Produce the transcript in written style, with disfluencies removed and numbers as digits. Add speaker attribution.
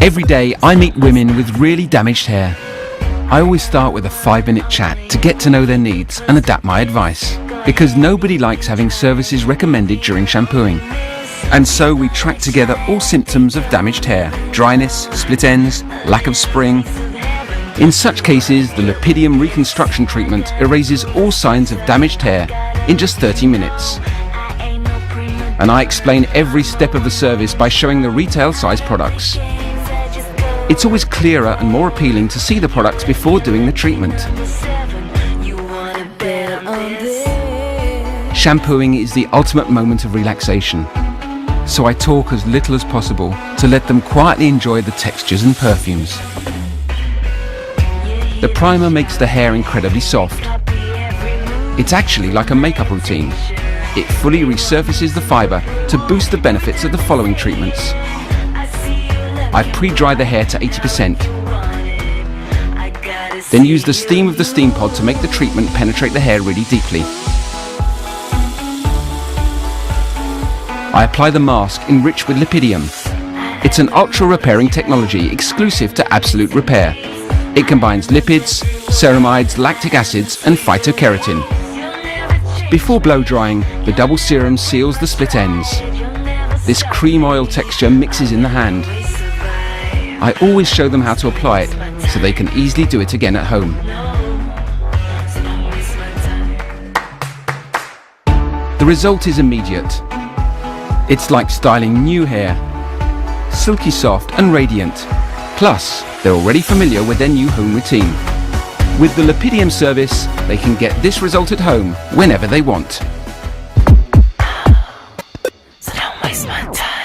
Speaker 1: Every day I meet women with really damaged hair. I always start with a 5-minute chat to get to know their needs and adapt my advice, because nobody likes having services recommended during shampooing. And so we track together all symptoms of damaged hair: dryness, split ends, lack of spring. In such cases, the Lipidium reconstruction treatment erases all signs of damaged hair in just 30 minutes. And I explain every step of the service by showing the retail size products. It's always clearer and more appealing to see the products before doing the treatment. Shampooing is the ultimate moment of relaxation, so I talk as little as possible to let them quietly enjoy the textures and perfumes. The primer makes the hair incredibly soft. It's actually like a makeup routine. It fully resurfaces the fibre to boost the benefits of the following treatments. I pre-dry the hair to 80%. Then use the steam of the steam pod to make the treatment penetrate the hair really deeply. I apply the mask enriched with Lipidium. It's an ultra-repairing technology exclusive to Absolut Repair. It combines lipids, ceramides, lactic acids and phytokeratin. Before blow drying, the double serum seals the split ends. This cream oil texture mixes in the hand. I always show them how to apply it, so they can easily do it again at home. The result is immediate. It's like styling new hair, silky soft and radiant. Plus, they're already familiar with their new home routine. With the Lipidium service, they can get this result at home whenever they want.
Speaker 2: So don't waste my time.